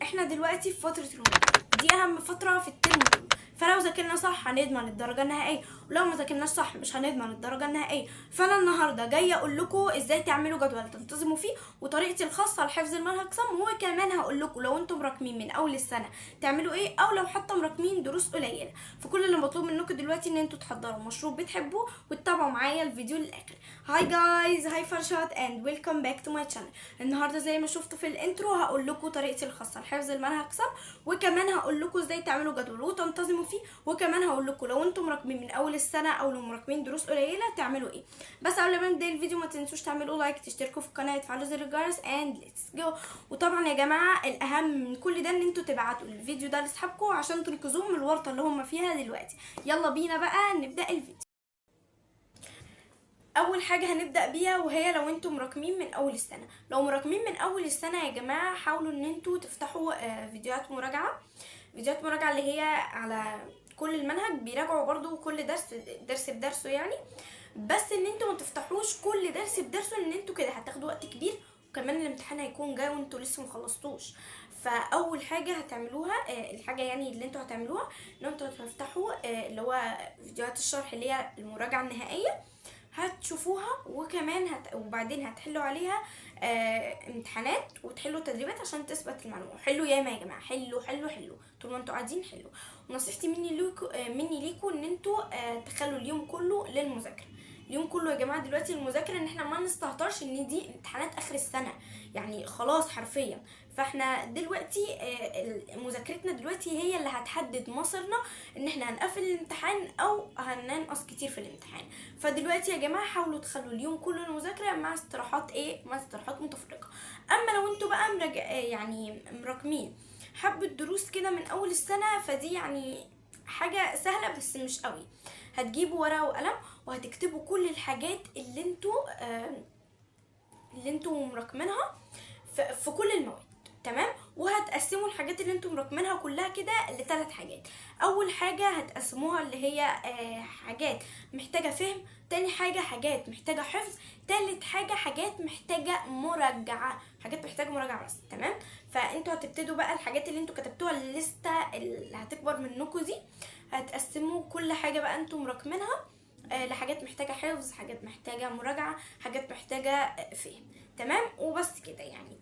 احنا دلوقتي في فترة المراجعة، دي اهم فترة في الترم كله. فلو ذاكرنا صح هنضمن الدرجة النهائية، ولو ما ذاكرناش صح مش هنضمن الدرجة النهائية. فانا النهاردة جاية اقول لكم ازاي تعملوا جدول تنتظموا فيه، وطريقتي الخاصة لحفظ المنهج صم. وهو كمان هقول لكم لو انتم مراكمين من اول السنة تعملوا ايه، او لو حتى مراكمين دروس قليلة. فكل اللي مطلوب منكم دلوقتي ان انتوا تحضروا مشروب بتحبوه وتتابعوا معايا الفيديو للاخر. هاي جايز، هاي فرشات اند ويلكم باك تو ماي شانل. النهارده زي ما شفتوا في الانترو هقول لكم طريقتي الخاصه لحفظ المنهج صم، وكمان هقول لكم ازاي تعملوا جدول وتنتظموا فيه، وكمان هقول لكم لو انتم مراكمين من اول السنه او لو مراكمين دروس قليله تعملوا ايه. بس قبل ما نبدا الفيديو ما تنسوش تعملوا لايك، تشتركوا في القناه، تفعلوا زر الجرس اند ليتس جو. وطبعا يا جماعه الاهم من كل ده ان انتوا تبعتوا الفيديو ده لاصحابكم عشان تنقذوهم من الورطه اللي هم فيها دلوقتي. يلا بينا بقى نبدا الفيديو. اول حاجه هنبدا بيها وهي لو انتم مراكمين من اول السنه. لو مراكمين من اول السنه يا جماعه حاولوا ان انتوا تفتحوا فيديوهات مراجعه. فيديوهات مراجعه اللي هي على كل المنهج، بيراجعوا برضو كل درس بدرسه يعني. بس ان انتوا ما تفتحوش كل درس بدرسه، لان انتوا كده هتاخدوا وقت كبير، وكمان الامتحان هيكون جاي وانتوا لسه مخلصتوش. فاول حاجه هتعملوها الحاجه يعني اللي انتوا هتعملوها ان انتوا هتفتحوا اللي هو فيديوهات الشرح اللي هي المراجعه النهائيه، هتشوفوها وكمان وبعدين هتحلوا عليها امتحانات وتحلوا تدريبات عشان تثبت المعلومه. حلوا ياما يا جماعه، حلوا حلوا حلوا طول ما انتوا قاعدين حلوا. ونصيحتي مني ليكوا ان انتوا تخلوا اليوم كله للمذاكره. اليوم كله يا جماعه دلوقتي المذاكره، ان احنا ما نستهترش ان دي امتحانات اخر السنه يعني خلاص حرفيا. فاحنا دلوقتي مذاكرتنا دلوقتي هي اللي هتحدد مصيرنا، ان احنا هنقفل الامتحان او هننقص كتير في الامتحان. فدلوقتي يا جماعه حاولوا تخلوا اليوم كله المذاكره مع استراحات مع استراحات متفرقه. اما لو انتوا بقى يعني مراكمين حبوا الدروس كده من اول السنه، فدي يعني حاجه سهله بس مش قوي. هتجيبوا ورقه وقلم وهتكتبوا كل الحاجات اللي انتوا مراكمينها في كل المواد، تمام. وهتقسموا الحاجات اللي انتم مراكمينها كلها كده ل3 حاجات. اول حاجه هتقسموها اللي هي حاجات محتاجه فهم، تاني حاجه حاجات محتاجه حفظ، تالت حاجه حاجات محتاجه مراجعه، حاجات محتاجه مراجعه بس، تمام. فانتوا هتبتدوا بقى الحاجات اللي انتوا كتبتوها الليسته اللي هتكبر منكم دي، هتقسموا كل حاجه بقى انتم مراكمينها لحاجات محتاجه حفظ، حاجات محتاجه مراجعه، حاجات محتاجه فهم، تمام. وبس كده يعني.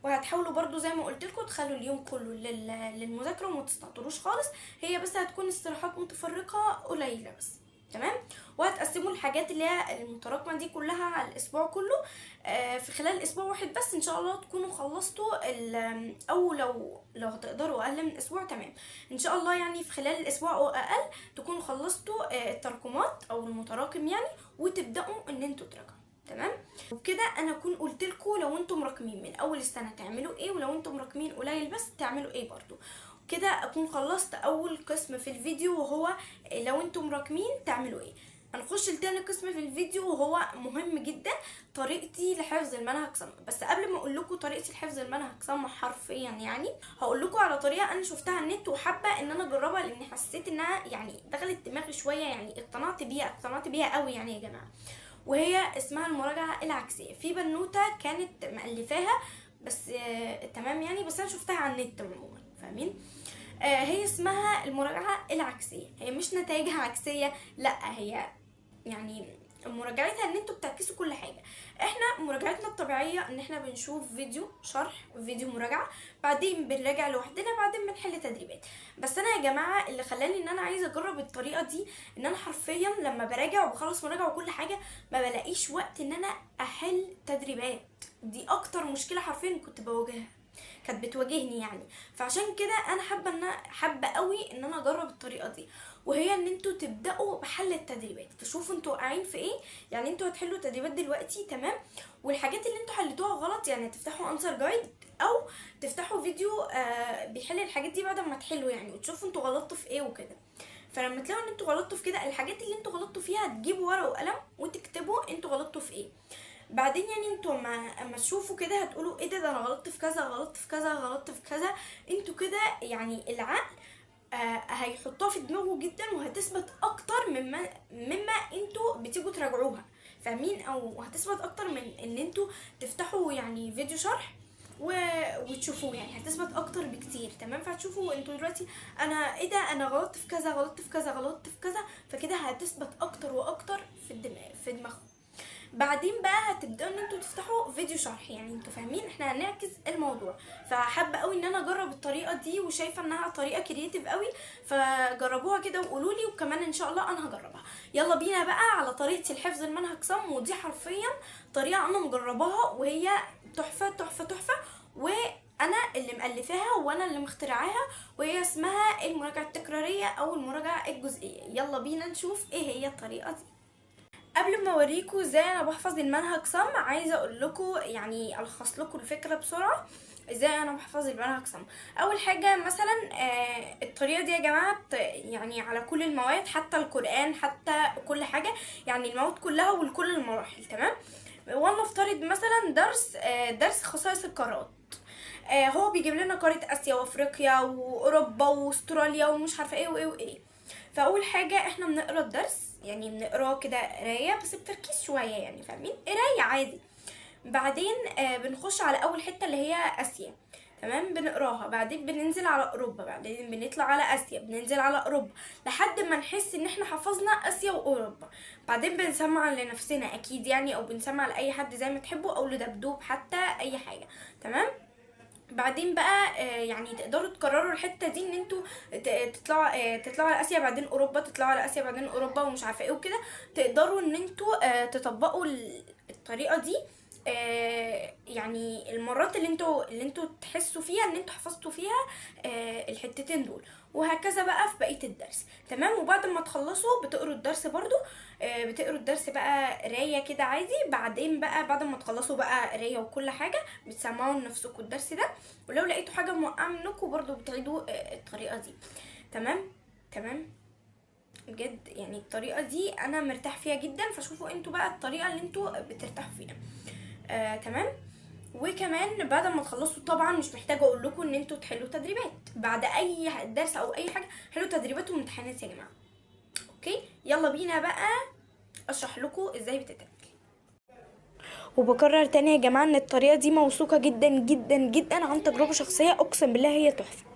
وهتحاولوا برضو زي ما قلت لكم تخلوا اليوم كله للمذاكره وما تستعطلوش خالص. هي بس هتكون استراحات متفرقه قليله بس، تمام. وهتقسموا الحاجات اللي هي المتراكمه دي كلها على الاسبوع كله في خلال اسبوع واحد بس. ان شاء الله تكونوا خلصتوا او لو هتقدروا اقل من اسبوع، تمام. ان شاء الله يعني في خلال الاسبوع او اقل تكونوا خلصتوا التراكمات او المتراكم يعني، وتبداوا ان انتوا تراجعوا، تمام. وبكده انا اكون قلت لكم لو انتم مراكمين من اول السنه تعملوا ايه، ولو انتم مراكمين قليل بس تعملوا ايه برضو. كده اكون خلصت اول قسم في الفيديو وهو لو انتم مراكمين تعملوا ايه. هنخش لتاني قسم في الفيديو وهو مهم جدا، طريقتي لحفظ المنهج صم. بس قبل ما اقول لكم طريقتي لحفظ المنهج صم حرفيا يعني، هقول لكم على طريقه انا شفتها على النت وحابه ان انا اجربها، لان حسيت انها يعني دخلت دماغي شويه، يعني اقتنعت بيها قوي يعني يا جماعه. وهي اسمها المراجعه العكسيه. في بنوته كانت مؤلفاها بس تمام يعني، بس انا شفتها على النت عموما، فاهمين. هي اسمها المراجعه العكسيه. هي مش نتائجها عكسيه، لا، هي يعني مراجعتها ان انتوا بتعكسوا كل حاجه. احنا مراجعتنا الطبيعيه ان احنا بنشوف فيديو شرح، فيديو مراجعه، بعدين بنراجع لوحدنا، بعدين بنحل تدريبات. بس انا يا جماعه اللي خلاني ان انا عايزه اجرب الطريقه دي ان انا حرفيا لما براجع وبخلص مراجعه وكل حاجه ما بلاقيش وقت ان انا احل تدريبات. دي اكتر مشكله حرفيا كنت بواجهها، كانت بتواجهني يعني. فعشان كده انا حابه قوي ان انا اجرب الطريقه دي، وهي ان انتوا تبداوا بحل التدريبات، تشوفوا انتوا واقعين في ايه. يعني انتوا هتحلوا تدريبات دلوقتي، تمام. والحاجات اللي انتوا حلتوها غلط يعني تفتحوا انسر جايد او تفتحوا فيديو بيحل الحاجات دي بعد ما تحلوا يعني، وتشوفوا انتوا غلطتوا في ايه وكده. فلما تلاقوا ان انتوا غلطتوا في كده، الحاجات اللي انتوا غلطتوا فيها تجيبوا ورقه وقلم وتكتبوا انتوا غلطتوا في ايه. بعدين يعني انتوا اما تشوفوا كده هتقولوا ايه ده انا غلطت في كذا، غلطت في كذا، غلطت في كذا. انتوا كده يعني العقل هيحطوها في دماغه جدا، وهتثبت اكتر مما انتوا بتيجوا تراجعوها، فاهمين. او هتثبت اكتر من ان انتوا تفتحوا يعني فيديو شرح وتشوفوه، يعني هتثبت اكتر بكتير. تمام، فهتشوفوا انتوا دلوقتي انا ايه ده، انا غلطت في كذا، غلطت في كذا، غلطت في كذا، فكده هتثبت اكتر واكتر في الدماغ، في دماغكم. بعدين بقى هتبداوا ان انتوا تفتحوا فيديو شرح، يعني انتوا فاهمين احنا هنعكس الموضوع. فحابه قوي ان انا اجرب الطريقه دي، وشايفه انها طريقه كرييتيف قوي، فجربوها كده وقولوا لي، وكمان ان شاء الله انا هجربها. يلا بينا بقى على طريقه الحفظ المنهج صم، ودي حرفيا طريقه انا مجرباها وهي تحفه تحفه تحفه، وانا اللي مؤلفاها وانا اللي مخترعاها، وهي اسمها المراجعه التكراريه او المراجعه الجزئيه. يلا بينا نشوف ايه هي الطريقه دي. قبل ما اوريكم ازاي انا بحفظ المنهج صم، عايزه اقول لكم يعني الخص لكم الفكره بسرعه ازاي انا بحفظ المنهج صم. اول حاجه مثلا الطريقه دي يا جماعه يعني على كل المواد، حتى القران، حتى كل حاجه، يعني المواد كلها ولكل المراحل. تمام، ولنفترض مثلا درس خصائص القارات. هو بيجيب لنا قاره اسيا وافريقيا واوروبا واستراليا ومش عارفه ايه وايه وايه. فاول حاجه احنا بنقرا الدرس، يعني بنقراه كده قرايه بس بتركيز شويه، يعني فاهمين، قرايه عادي. بعدين بنخش على اول حته اللي هي اسيا. تمام، بنقراها، بعدين بننزل على اوروبا، بعدين بنطلع على اسيا، بننزل على اوروبا، لحد ما نحس ان احنا حفظنا اسيا واوروبا. بعدين بنسمع لنفسنا اكيد يعني، او بنسمع لاي حد زي ما تحبوا، او لدبدوب حتى، اي حاجه. تمام، بعدين بقى يعني تقدروا تكرروا الحته دي، ان انتوا تطلعوا على اسيا بعدين اوروبا، تطلعوا على اسيا بعدين اوروبا ومش عارفه ايه وكده. تقدروا ان انتوا تطبقوا الطريقه دي يعني المرات اللي انتوا تحسوا فيها ان انتوا حفظتوا فيها الحتتين دول، وهكذا بقى في بقيه الدرس. تمام، وبعد ما تخلصوا بتقروا الدرس برضو، بتقروا الدرس بقى قرايه كده عادي. بعدين بقى بعد ما تخلصوا بقى قرايه وكل حاجه، بتسمعوا لنفسكم الدرس ده، ولو لقيتوا حاجه موقعه منكم برضو بتعيدوا الطريقه دي. تمام تمام، بجد يعني الطريقه دي انا مرتاح فيها جدا، فشوفوا انتوا بقى الطريقه اللي انتوا بترتاحوا فيها. تمام، وكمان بعد ما تخلصوا طبعا مش محتاجه اقول لكم ان انتوا تحلوا تدريبات بعد اي درس او اي حاجه، حلوا تدريبات وامتحانات يا جماعه. اوكي، يلا بينا بقى اشرح لكم ازاي بتتعمل. وبكرر تاني يا جماعه ان الطريقه دي موثوقه جدا جدا جدا عن تجربه شخصيه، اقسم بالله هي تحفه.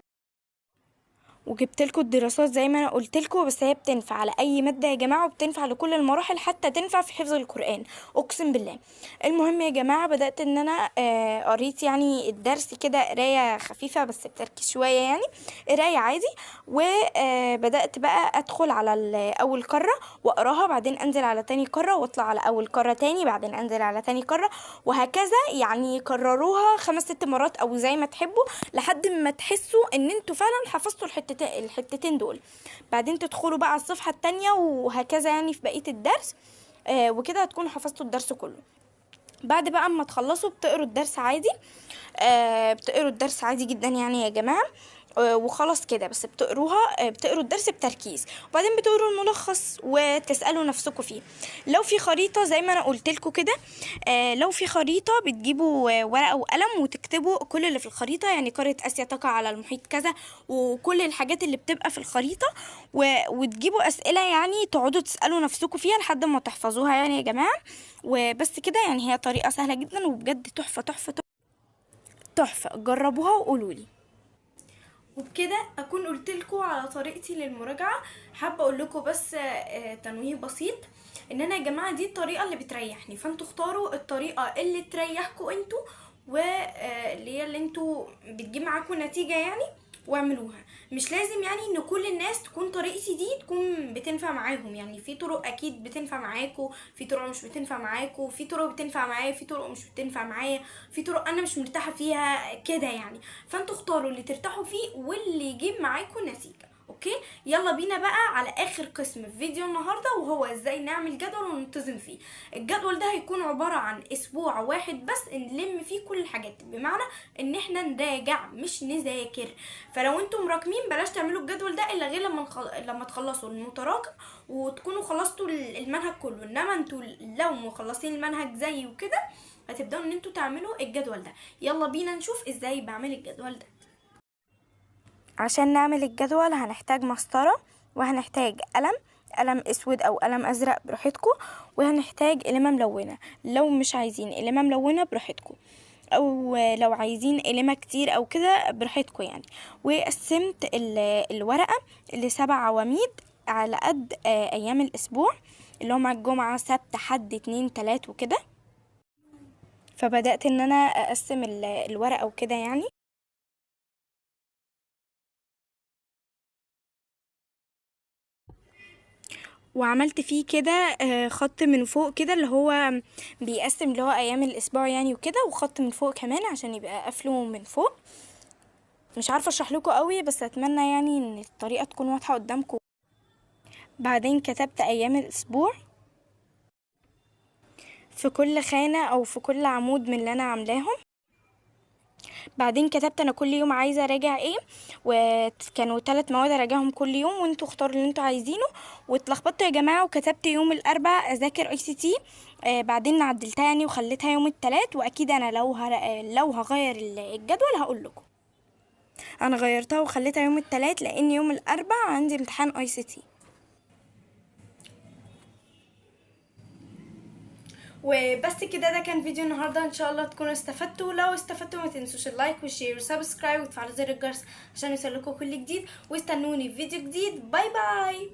وجبت لكم الدراسات زي ما انا قلت لكم، بس هي بتنفع على اي ماده يا جماعه، وبتنفع لكل المراحل، حتى تنفع في حفظ القران، اقسم بالله. المهم يا جماعه، بدات ان انا قريت يعني الدرس كده قرايه خفيفه بس بتركيز شويه، يعني قرايه عادي. وبدات بقى ادخل على اول قاره واقراها، بعدين انزل على تاني قاره واطلع على اول قاره تاني، بعدين انزل على تاني قاره، وهكذا. يعني كرروها 5 6 مرات او زي ما تحبوا، لحد ما تحسوا ان انتوا فعلا حفظتوا الحتتين دول. بعدين تدخلوا بقى على الصفحة التانية، وهكذا يعني في بقية الدرس. وكده هتكونوا حفظتوا الدرس كله. بعد بقى اما تخلصوا بتقروا الدرس عادي، بتقروا الدرس عادي جدا يعني يا جماعة. وخلاص كده، بس بتقروا الدرس بتركيز، وبعدين بتقروا الملخص وتسألوا نفسكم فيه. لو في خريطة زي ما انا قلت لكم كده، لو في خريطة بتجيبوا ورقة وقلم وتكتبوا كل اللي في الخريطة، يعني قارة آسيا تقع على المحيط كذا، وكل الحاجات اللي بتبقى في الخريطة، وتجيبوا أسئلة يعني تقعدوا تسألوا نفسكم فيها لحد ما تحفظوها يعني يا جماعة. وبس كده، يعني هي طريقة سهلة جدا وبجد تحفة تحفة تحفة. جربوها وقولوا لي. وبكده اكون قلت لكم على طريقتي للمراجعه. حابه اقول لكم بس تنويه بسيط، ان انا يا جماعه دي الطريقه اللي بتريحني، فانتوا اختاروا الطريقه اللي تريحكم انتوا، واللي هي اللي انتوا بتجيب معاكم نتيجه يعني، واعملوها. مش لازم يعني ان كل الناس تكون طريقتي دي تكون بتنفع معاهم، يعني في طرق اكيد بتنفع معاكم، في طرق مش بتنفع معاكم، في طرق بتنفع معايا، في طرق مش بتنفع معايا، في طرق انا مش مرتاحه فيها كده يعني. فانتوا اختاروا اللي ترتاحوا فيه واللي يجيب معاكم نتيجه. اوكي، يلا بينا بقى على اخر قسم في فيديو النهارده، وهو ازاي نعمل جدول وننتظم فيه. الجدول ده هيكون عباره عن اسبوع واحد بس نلم فيه كل الحاجات، بمعنى ان احنا نراجع مش نذاكر. فلو انتم مراكمين بلاش تعملوا الجدول ده الا غير لما تخلصوا المتراكم وتكونوا خلصتوا المنهج كله. انما انتوا لو مخلصين المنهج زي وكده، هتبداوا ان انتوا تعملوا الجدول ده. يلا بينا نشوف ازاي بعمل الجدول ده. عشان نعمل الجدول هنحتاج مسطرة، وهنحتاج قلم اسود او قلم ازرق براحتكم، وهنحتاج قلمة ملونة. لو مش عايزين قلمة ملونة براحتكم. او لو عايزين قلمة كتير او كده براحتكم يعني. وقسمت الورقة ل7 عواميد على قد ايام الاسبوع، اللي هما الجمعة سبت حد اتنين تلات وكده. فبدأت ان انا اقسم الورقة وكده يعني. وعملت فيه كده خط من فوق كده اللي هو بيقسم اللي هو ايام الاسبوع يعني وكده، وخط من فوق كمان عشان يبقى قافله من فوق. مش عارفه اشرح لكم قوي، بس اتمنى يعني ان الطريقه تكون واضحه قدامكم. بعدين كتبت ايام الاسبوع في كل خانه او في كل عمود من اللي انا عاملاهم. بعدين كتبت انا كل يوم عايزه اراجع ايه، وكانوا 3 مواد اراجعهم كل يوم، وانتوا اختاروا اللي انتوا عايزينه. واتلخبطت يا جماعه وكتبت يوم الاربع اذاكر اي سي تي. بعدين عدلتها يعني وخليتها يوم التلات. واكيد انا لو هغير الجدول هقول لكم. انا غيرتها وخليتها يوم التلات لان يوم الاربع عندي امتحان اي سي تي. وبس كده، ده كان فيديو النهارده. ان شاء الله تكونوا استفدتوا. لو استفدتوا ما تنسوش اللايك والشير والسبسكرايب وتفعلوا زر الجرس عشان يوصلكوا كل جديد. واستنوني في فيديو جديد. باي باي.